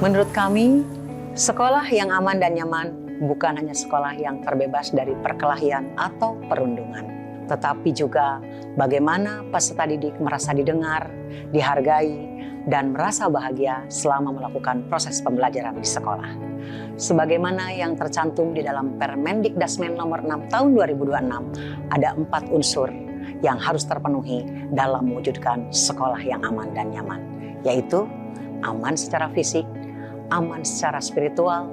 Menurut kami, sekolah yang aman dan nyaman bukan hanya sekolah yang terbebas dari perkelahian atau perundungan, tetapi juga bagaimana peserta didik merasa didengar, dihargai, dan merasa bahagia selama melakukan proses pembelajaran di sekolah. Sebagaimana yang tercantum di dalam Permendikdasmen nomor 6 tahun 2026, ada 4 unsur yang harus terpenuhi dalam mewujudkan sekolah yang aman dan nyaman, yaitu aman secara fisik, aman secara spiritual,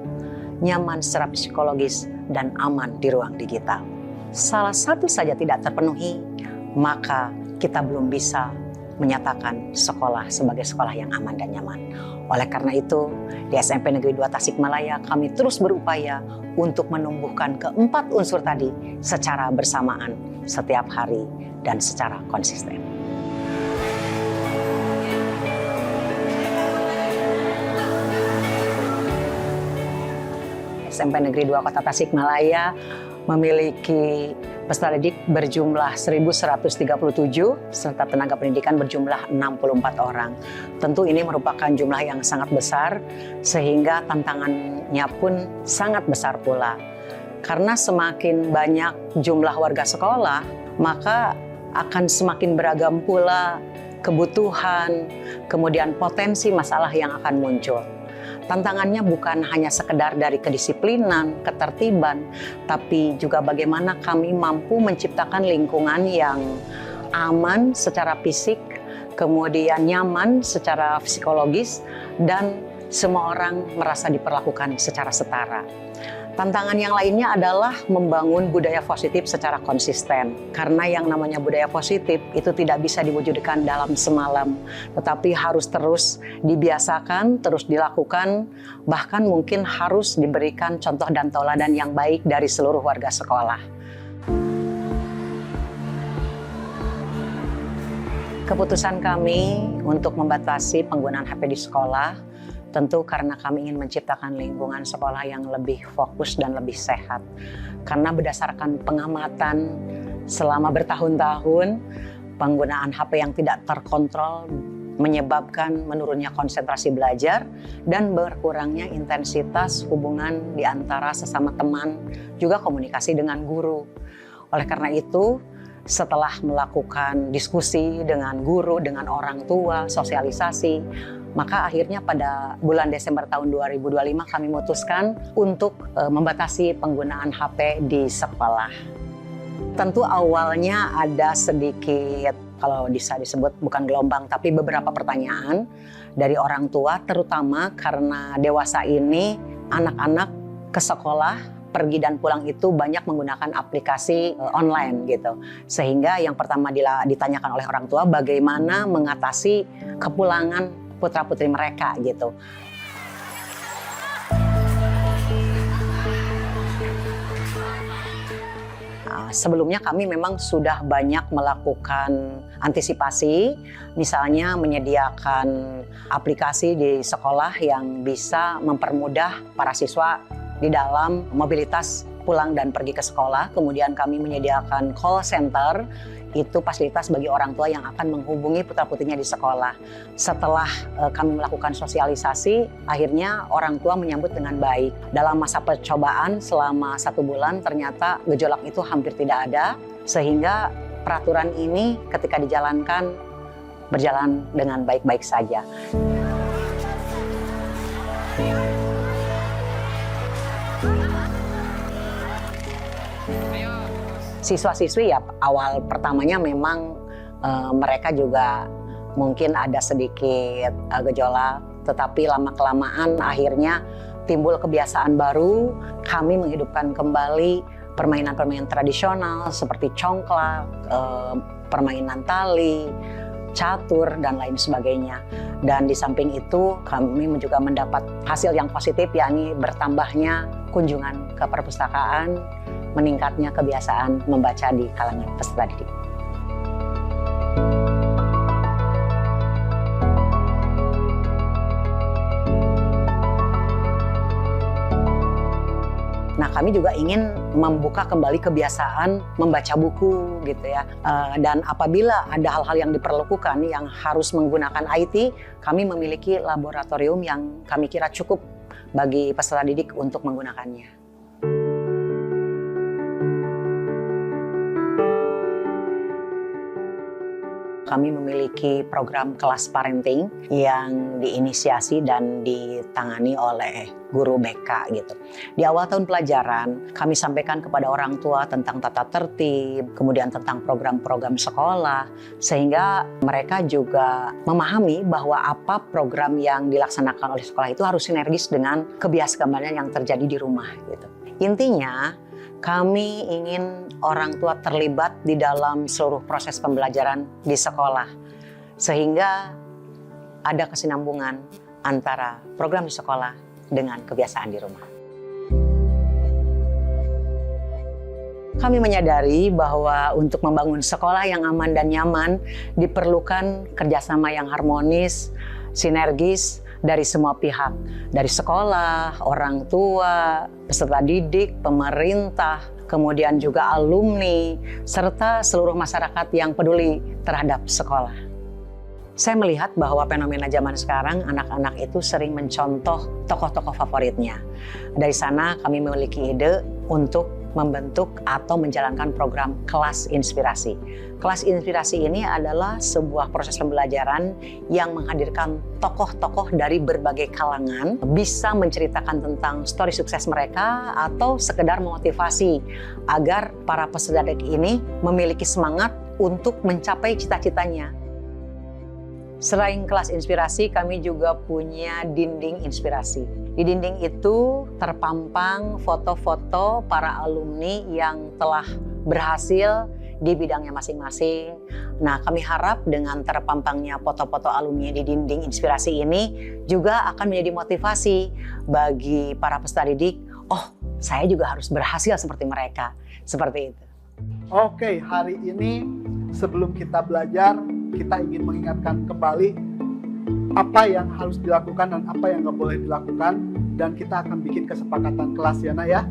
nyaman secara psikologis, dan aman di ruang digital. Salah satu saja tidak terpenuhi, maka kita belum bisa menyatakan sekolah sebagai sekolah yang aman dan nyaman. Oleh karena itu, di SMP Negeri 2 Tasikmalaya kami terus berupaya untuk menumbuhkan keempat unsur tadi secara bersamaan setiap hari dan secara konsisten. SMP Negeri 2 Kota Tasikmalaya memiliki peserta didik berjumlah 1.137 serta tenaga pendidikan berjumlah 64 orang. Tentu ini merupakan jumlah yang sangat besar sehingga tantangannya pun sangat besar pula. Karena semakin banyak jumlah warga sekolah, maka akan semakin beragam pula kebutuhan, kemudian potensi masalah yang akan muncul. Tantangannya bukan hanya sekedar dari kedisiplinan, ketertiban, tapi juga bagaimana kami mampu menciptakan lingkungan yang aman secara fisik, kemudian nyaman secara psikologis, dan semua orang merasa diperlakukan secara setara. Tantangan yang lainnya adalah membangun budaya positif secara konsisten. Karena yang namanya budaya positif itu tidak bisa diwujudkan dalam semalam, tetapi harus terus dibiasakan, terus dilakukan, bahkan mungkin harus diberikan contoh dan tauladan yang baik dari seluruh warga sekolah. Keputusan kami untuk membatasi penggunaan HP di sekolah tentu karena kami ingin menciptakan lingkungan sekolah yang lebih fokus dan lebih sehat. Karena berdasarkan pengamatan selama bertahun-tahun, penggunaan HP yang tidak terkontrol menyebabkan menurunnya konsentrasi belajar dan berkurangnya intensitas hubungan di antara sesama teman, juga komunikasi dengan guru. Oleh karena itu, setelah melakukan diskusi dengan guru, dengan orang tua, sosialisasi, maka akhirnya pada bulan Desember tahun 2025 kami memutuskan untuk membatasi penggunaan HP di sekolah. Tentu awalnya ada sedikit, kalau bisa disebut bukan gelombang, tapi beberapa pertanyaan dari orang tua, terutama karena dewasa ini anak-anak ke sekolah pergi dan pulang itu banyak menggunakan aplikasi online gitu. Sehingga yang pertama ditanyakan oleh orang tua bagaimana mengatasi kepulangan putra-putri mereka gitu. Nah, sebelumnya kami memang sudah banyak melakukan antisipasi, misalnya menyediakan aplikasi di sekolah yang bisa mempermudah para siswa di dalam mobilitas pulang dan pergi ke sekolah. Kemudian kami menyediakan call center, itu fasilitas bagi orang tua yang akan menghubungi putra-putrinya di sekolah. Setelah kami melakukan sosialisasi, akhirnya orang tua menyambut dengan baik. Dalam masa percobaan selama 1 bulan, ternyata gejolak itu hampir tidak ada, sehingga peraturan ini ketika dijalankan berjalan dengan baik-baik saja. Siswa-siswi ya awal pertamanya memang mereka juga mungkin ada sedikit gejolak, tetapi lama-kelamaan akhirnya timbul kebiasaan baru. Kami menghidupkan kembali permainan-permainan tradisional seperti congklak, permainan tali, catur, dan lain sebagainya. Dan di samping itu kami juga mendapat hasil yang positif, yakni bertambahnya kunjungan ke perpustakaan, meningkatnya kebiasaan membaca di kalangan peserta didik. Nah, kami juga ingin membuka kembali kebiasaan membaca buku gitu ya. Dan apabila ada hal-hal yang diperlukan yang harus menggunakan IT, kami memiliki laboratorium yang kami kira cukup bagi peserta didik untuk menggunakannya. Kami memiliki program kelas parenting yang diinisiasi dan ditangani oleh guru BK gitu. Di awal tahun pelajaran, kami sampaikan kepada orang tua tentang tata tertib, kemudian tentang program-program sekolah, sehingga mereka juga memahami bahwa apa program yang dilaksanakan oleh sekolah itu harus sinergis dengan kebiasaan yang terjadi di rumah gitu. Intinya, kami ingin orang tua terlibat di dalam seluruh proses pembelajaran di sekolah, sehingga ada kesinambungan antara program di sekolah dengan kebiasaan di rumah. Kami menyadari bahwa untuk membangun sekolah yang aman dan nyaman diperlukan kerjasama yang harmonis, sinergis dari semua pihak, dari sekolah, orang tua, peserta didik, pemerintah, kemudian juga alumni, serta seluruh masyarakat yang peduli terhadap sekolah. Saya melihat bahwa fenomena zaman sekarang, anak-anak itu sering mencontoh tokoh-tokoh favoritnya. Dari sana kami memiliki ide untuk membentuk atau menjalankan program kelas inspirasi. Kelas inspirasi ini adalah sebuah proses pembelajaran yang menghadirkan tokoh-tokoh dari berbagai kalangan, bisa menceritakan tentang story sukses mereka atau sekedar memotivasi agar para peserta didik ini memiliki semangat untuk mencapai cita-citanya. Selain kelas inspirasi, kami juga punya dinding inspirasi. Di dinding itu terpampang foto-foto para alumni yang telah berhasil di bidangnya masing-masing. Nah, kami harap dengan terpampangnya foto-foto alumni di dinding inspirasi ini juga akan menjadi motivasi bagi para peserta didik. Oh, saya juga harus berhasil seperti mereka. Seperti itu. Oke, hari ini sebelum kita belajar, kita ingin mengingatkan kembali apa yang harus dilakukan dan apa yang nggak boleh dilakukan, dan kita akan bikin kesepakatan kelas ya Nak ya.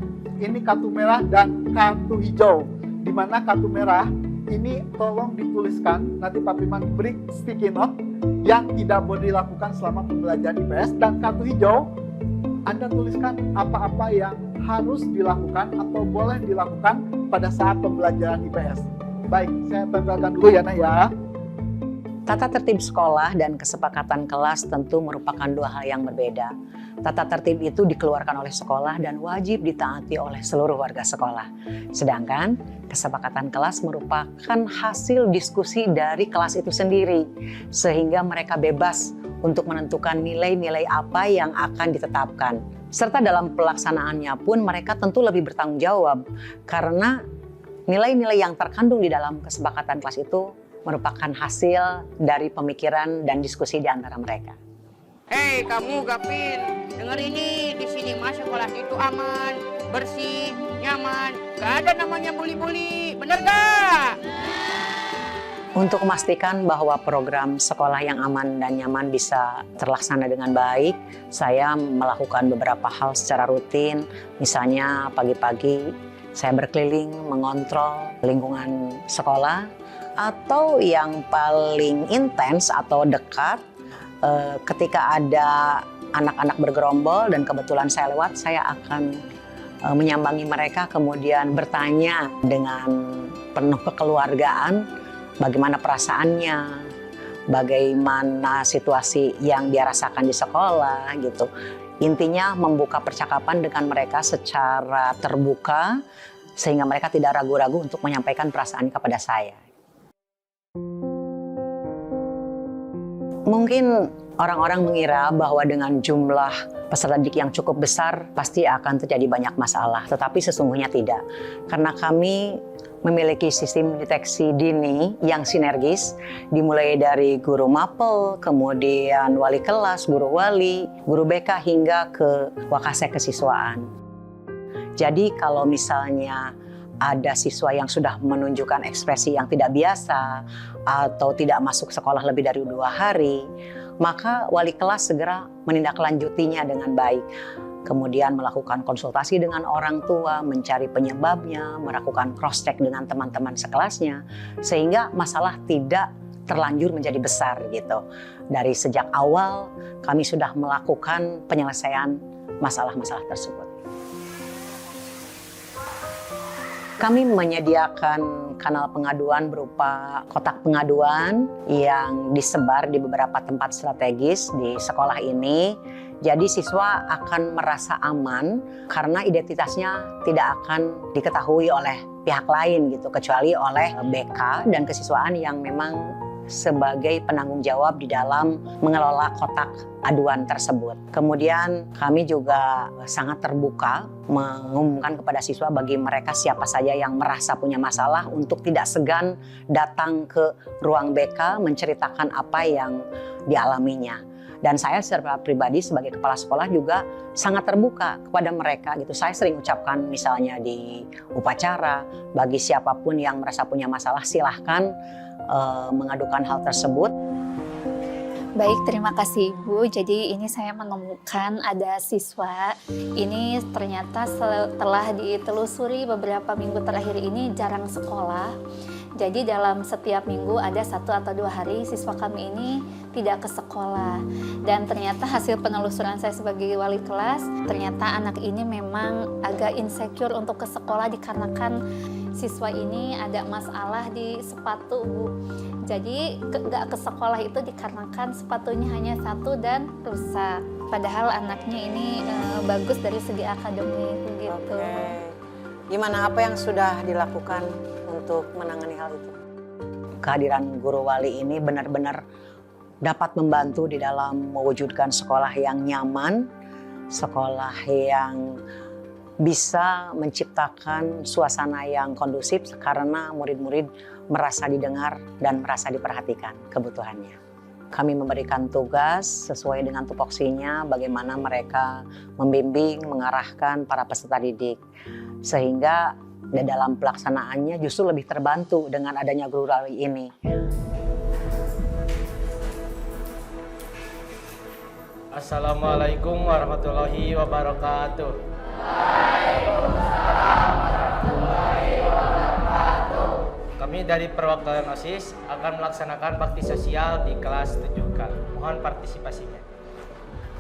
Ini kartu merah dan kartu hijau. Di mana kartu merah ini tolong dituliskan, nanti Pak Firman beri sticky note yang tidak boleh dilakukan selama pembelajaran IPS, dan kartu hijau Anda tuliskan apa-apa yang harus dilakukan atau boleh dilakukan pada saat pembelajaran IPS. Baik, saya tempelkan dulu ya Nak ya. Tata tertib sekolah dan kesepakatan kelas tentu merupakan dua hal yang berbeda. Tata tertib itu dikeluarkan oleh sekolah dan wajib ditaati oleh seluruh warga sekolah. Sedangkan kesepakatan kelas merupakan hasil diskusi dari kelas itu sendiri, sehingga mereka bebas untuk menentukan nilai-nilai apa yang akan ditetapkan. Serta dalam pelaksanaannya pun mereka tentu lebih bertanggung jawab, karena nilai-nilai yang terkandung di dalam kesepakatan kelas itu merupakan hasil dari pemikiran dan diskusi di antara mereka. Hei kamu Gapin, denger ini, di sini mah sekolah itu aman, bersih, nyaman, gak ada namanya bully-bully, bener gak? Untuk memastikan bahwa program sekolah yang aman dan nyaman bisa terlaksana dengan baik, saya melakukan beberapa hal secara rutin. Misalnya pagi-pagi saya berkeliling mengontrol lingkungan sekolah, atau yang paling intens atau dekat ketika ada anak-anak bergerombol dan kebetulan saya lewat, saya akan menyambangi mereka, kemudian bertanya dengan penuh kekeluargaan bagaimana perasaannya, bagaimana situasi yang dia rasakan di sekolah gitu. Intinya membuka percakapan dengan mereka secara terbuka sehingga mereka tidak ragu-ragu untuk menyampaikan perasaan kepada saya. Mungkin orang-orang mengira bahwa dengan jumlah peserta didik yang cukup besar pasti akan terjadi banyak masalah, tetapi sesungguhnya tidak. Karena kami memiliki sistem deteksi dini yang sinergis, dimulai dari guru mapel, kemudian wali kelas, guru wali, guru BK, hingga ke wakasek kesiswaan. Jadi kalau misalnya ada siswa yang sudah menunjukkan ekspresi yang tidak biasa atau tidak masuk sekolah lebih dari 2 hari, maka wali kelas segera menindaklanjutinya dengan baik. kemudian melakukan konsultasi dengan orang tua, mencari penyebabnya, melakukan cross-check dengan teman-teman sekelasnya, sehingga masalah tidak terlanjur menjadi besar gitu. Dari sejak awal kami sudah melakukan penyelesaian masalah-masalah tersebut. Kami menyediakan kanal pengaduan berupa kotak pengaduan yang disebar di beberapa tempat strategis di sekolah ini. Jadi siswa akan merasa aman karena identitasnya tidak akan diketahui oleh pihak lain gitu, kecuali oleh BK dan kesiswaan yang memang sebagai penanggung jawab di dalam mengelola kotak aduan tersebut. Kemudian kami juga sangat terbuka mengumumkan kepada siswa bagi mereka siapa saja yang merasa punya masalah untuk tidak segan datang ke ruang BK menceritakan apa yang dialaminya. Dan saya secara pribadi sebagai kepala sekolah juga sangat terbuka kepada mereka gitu. Saya sering ucapkan misalnya di upacara, bagi siapapun yang merasa punya masalah silahkan mengadukan hal tersebut. Baik, terima kasih Ibu. Jadi ini saya menemukan ada siswa ini ternyata setelah ditelusuri beberapa minggu terakhir ini jarang sekolah. Jadi dalam setiap minggu ada 1 atau 2 hari siswa kami ini tidak ke sekolah. Dan ternyata hasil penelusuran saya sebagai wali kelas, ternyata anak ini memang agak insecure untuk ke sekolah dikarenakan siswa ini ada masalah di sepatu, Bu. Jadi nggak ke sekolah itu dikarenakan sepatunya hanya 1 dan rusak. Padahal anaknya ini bagus dari segi akademik begitu. Oke. Gimana, apa yang sudah dilakukan untuk menangani hal itu? Kehadiran guru wali ini benar-benar dapat membantu di dalam mewujudkan sekolah yang nyaman, sekolah yang bisa menciptakan suasana yang kondusif karena murid-murid merasa didengar dan merasa diperhatikan kebutuhannya. Kami memberikan tugas sesuai dengan tupoksinya bagaimana mereka membimbing, mengarahkan para peserta didik. Sehingga di dalam pelaksanaannya justru lebih terbantu dengan adanya guru wali ini. Assalamualaikum warahmatullahi wabarakatuh. Kami dari perwakilan OSIS akan melaksanakan bakti sosial di kelas 7K. Mohon partisipasinya.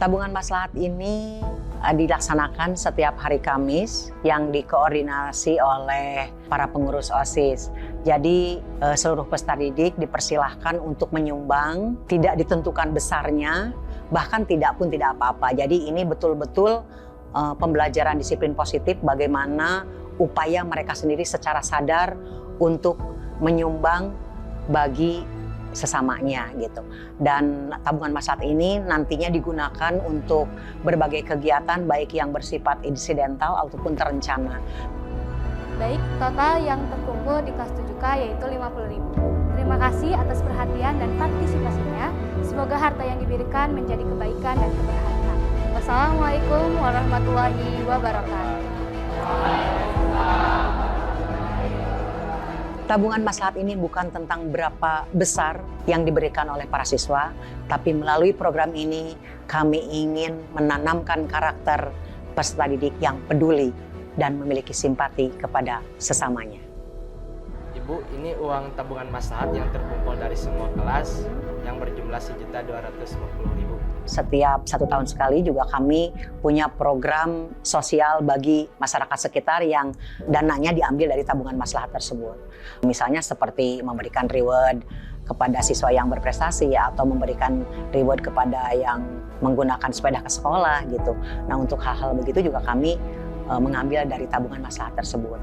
Tabungan maslahat ini dilaksanakan setiap hari Kamis yang dikoordinasi oleh para pengurus OSIS. Jadi seluruh peserta didik dipersilahkan untuk menyumbang, tidak ditentukan besarnya, bahkan tidak pun tidak apa-apa. Jadi ini betul-betul pembelajaran disiplin positif bagaimana upaya mereka sendiri secara sadar untuk menyumbang bagi sesamanya gitu. Dan tabungan maslahat ini nantinya digunakan untuk berbagai kegiatan baik yang bersifat insidental ataupun terencana. Baik, total yang terkumpul di kelas 7K yaitu 50.000. Terima kasih atas perhatian dan partisipasinya. Semoga harta yang diberikan menjadi kebaikan dan keberhasilan. Wassalamualaikum warahmatullahi wabarakatuh. Tabungan maslahat ini bukan tentang berapa besar yang diberikan oleh para siswa, tapi melalui program ini kami ingin menanamkan karakter peserta didik yang peduli dan memiliki simpati kepada sesamanya. Ibu, ini uang tabungan maslahat yang terkumpul dari semua kelas yang berjumlah 1.250.000. Setiap 1 tahun sekali juga kami punya program sosial bagi masyarakat sekitar yang dananya diambil dari tabungan maslahat tersebut. Misalnya seperti memberikan reward kepada siswa yang berprestasi atau memberikan reward kepada yang menggunakan sepeda ke sekolah gitu. Nah, untuk hal-hal begitu juga kami mengambil dari tabungan maslahat tersebut.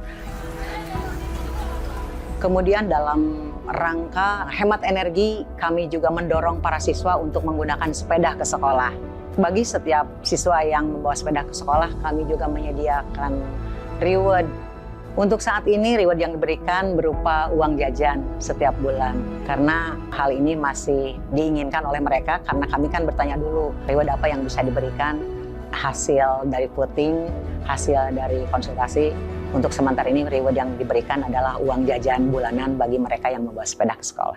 Kemudian dalam rangka hemat energi, kami juga mendorong para siswa untuk menggunakan sepeda ke sekolah. Bagi setiap siswa yang membawa sepeda ke sekolah, kami juga menyediakan reward. Untuk saat ini, reward yang diberikan berupa uang jajan setiap bulan. Karena hal ini masih diinginkan oleh mereka, karena kami kan bertanya dulu, reward apa yang bisa diberikan, hasil dari voting, hasil dari konsultasi. Untuk sementara ini reward yang diberikan adalah uang jajan bulanan bagi mereka yang membawa sepeda ke sekolah.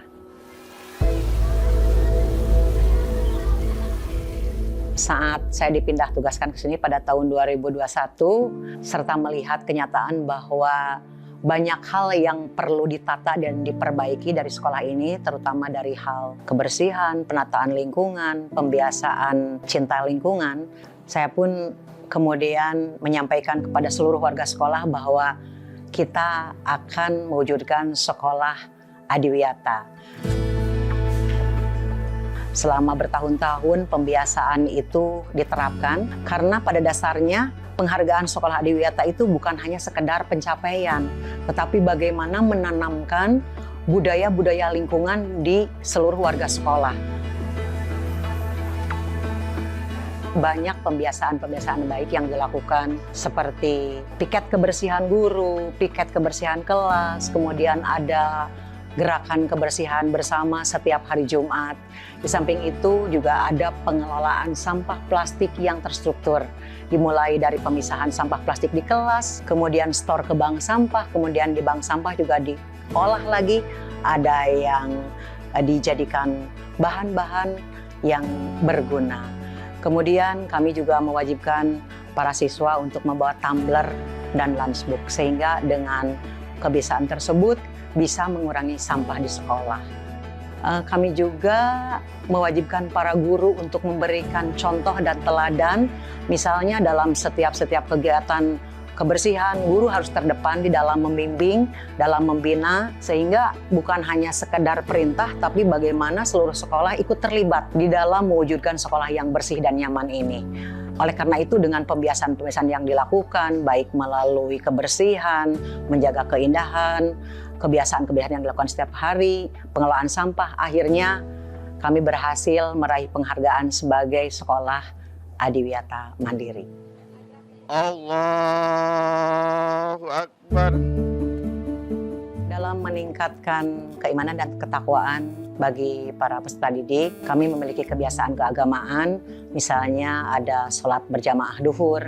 saat saya dipindah tugaskan ke sini pada tahun 2021, serta melihat kenyataan bahwa banyak hal yang perlu ditata dan diperbaiki dari sekolah ini, terutama dari hal kebersihan, penataan lingkungan, pembiasaan cinta lingkungan. Saya pun kemudian menyampaikan kepada seluruh warga sekolah bahwa kita akan mewujudkan sekolah adiwiyata. Selama bertahun-tahun pembiasaan itu diterapkan karena pada dasarnya penghargaan sekolah adiwiyata itu bukan hanya sekedar pencapaian, tetapi bagaimana menanamkan budaya-budaya lingkungan di seluruh warga sekolah. Banyak pembiasaan-pembiasaan baik yang dilakukan seperti piket kebersihan guru, piket kebersihan kelas, kemudian ada gerakan kebersihan bersama setiap hari Jumat. Di samping itu juga ada pengelolaan sampah plastik yang terstruktur. Dimulai dari pemisahan sampah plastik di kelas, kemudian stor ke bank sampah, kemudian di bank sampah juga diolah lagi. Ada yang dijadikan bahan-bahan yang berguna. Kemudian kami juga mewajibkan para siswa untuk membawa tumbler dan lunchbox, sehingga dengan kebiasaan tersebut bisa mengurangi sampah di sekolah. Kami juga mewajibkan para guru untuk memberikan contoh dan teladan. Misalnya dalam setiap kegiatan kebersihan, guru harus terdepan di dalam membimbing, dalam membina, sehingga bukan hanya sekedar perintah, tapi bagaimana seluruh sekolah ikut terlibat di dalam mewujudkan sekolah yang bersih dan nyaman ini. Oleh karena itu dengan pembiasaan-pembiasaan yang dilakukan, baik melalui kebersihan, menjaga keindahan, kebiasaan-kebiasaan yang dilakukan setiap hari, pengelolaan sampah, akhirnya kami berhasil meraih penghargaan sebagai sekolah adiwiyata mandiri. Allahu Akbar. Dalam meningkatkan keimanan dan ketakwaan bagi para peserta didik, kami memiliki kebiasaan keagamaan, misalnya ada sholat berjamaah duhur,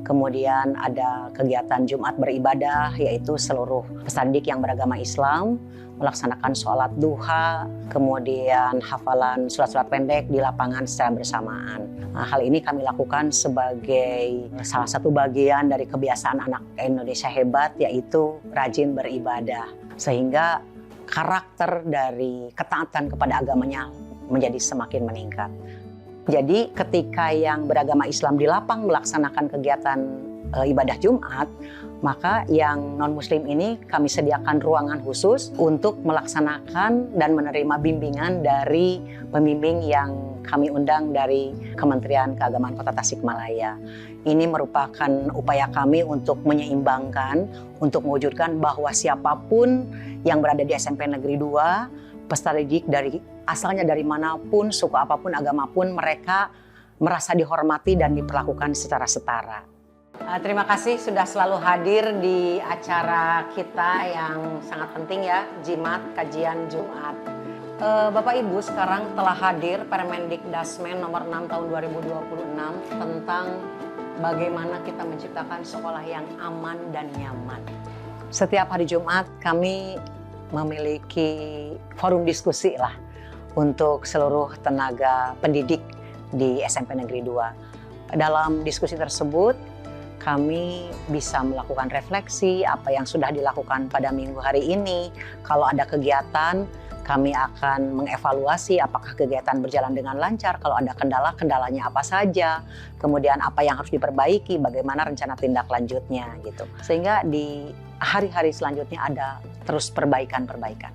kemudian ada kegiatan Jumat beribadah, yaitu seluruh peserta didik yang beragama Islam melaksanakan sholat duha, kemudian hafalan surat-surat pendek di lapangan secara bersamaan. Nah, hal ini kami lakukan sebagai salah satu bagian dari kebiasaan anak Indonesia hebat, yaitu rajin beribadah. Sehingga karakter dari ketaatan kepada agamanya menjadi semakin meningkat. Jadi ketika yang beragama Islam di lapang melaksanakan kegiatan ibadah Jumat, maka yang non-muslim ini kami sediakan ruangan khusus untuk melaksanakan dan menerima bimbingan dari pembimbing yang kami undang dari Kementerian Keagamaan Kota Tasikmalaya. Ini merupakan upaya kami untuk menyeimbangkan, untuk mewujudkan bahwa siapapun yang berada di SMP Negeri 2, peserta didik asalnya dari manapun, suku apapun, agama pun, mereka merasa dihormati dan diperlakukan secara setara. Terima kasih sudah selalu hadir di acara kita yang sangat penting ya, Jimat Kajian Jumat. Bapak Ibu sekarang telah hadir Permendikdasmen nomor 6 tahun 2026 tentang bagaimana kita menciptakan sekolah yang aman dan nyaman. Setiap hari Jumat kami memiliki forum diskusi lah untuk seluruh tenaga pendidik di SMP Negeri 2. Dalam diskusi tersebut kami bisa melakukan refleksi apa yang sudah dilakukan pada minggu hari ini. Kalau ada kegiatan, kami akan mengevaluasi apakah kegiatan berjalan dengan lancar, kalau ada kendala, kendalanya apa saja, kemudian apa yang harus diperbaiki, bagaimana rencana tindak lanjutnya gitu. Sehingga di hari-hari selanjutnya ada terus perbaikan-perbaikan.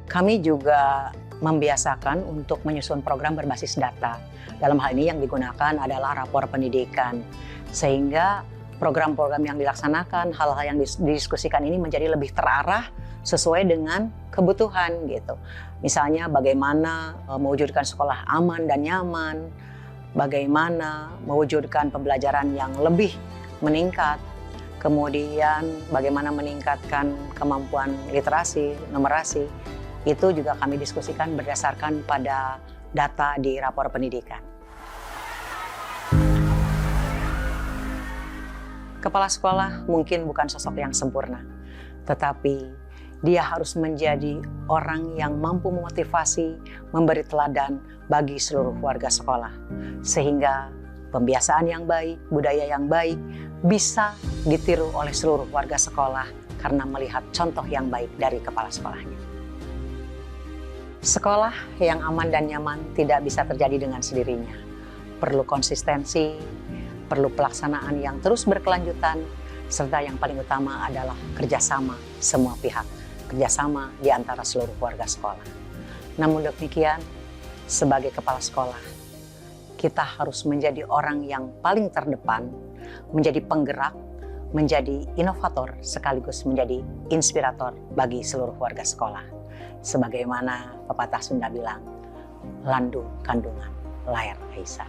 Kami juga membiasakan untuk menyusun program berbasis data. Dalam hal ini yang digunakan adalah rapor pendidikan. Sehingga program-program yang dilaksanakan, hal-hal yang didiskusikan ini menjadi lebih terarah sesuai dengan kebutuhan gitu. Misalnya bagaimana mewujudkan sekolah aman dan nyaman, bagaimana mewujudkan pembelajaran yang lebih meningkat, kemudian bagaimana meningkatkan kemampuan literasi, numerasi, itu juga kami diskusikan berdasarkan pada data di rapor pendidikan. Kepala sekolah mungkin bukan sosok yang sempurna, tetapi Dia harus menjadi orang yang mampu memotivasi, memberi teladan bagi seluruh warga sekolah. Sehingga pembiasaan yang baik, budaya yang baik bisa ditiru oleh seluruh warga sekolah karena melihat contoh yang baik dari kepala sekolahnya. Sekolah yang aman dan nyaman tidak bisa terjadi dengan sendirinya. Perlu konsistensi, perlu pelaksanaan yang terus berkelanjutan, serta yang paling utama adalah kerjasama semua pihak, kerjasama di antara seluruh warga sekolah. Namun demikian, sebagai kepala sekolah, kita harus menjadi orang yang paling terdepan, menjadi penggerak, menjadi inovator, sekaligus menjadi inspirator bagi seluruh warga sekolah. Sebagaimana pepatah Sunda bilang, landu kandungan layar Aisyah.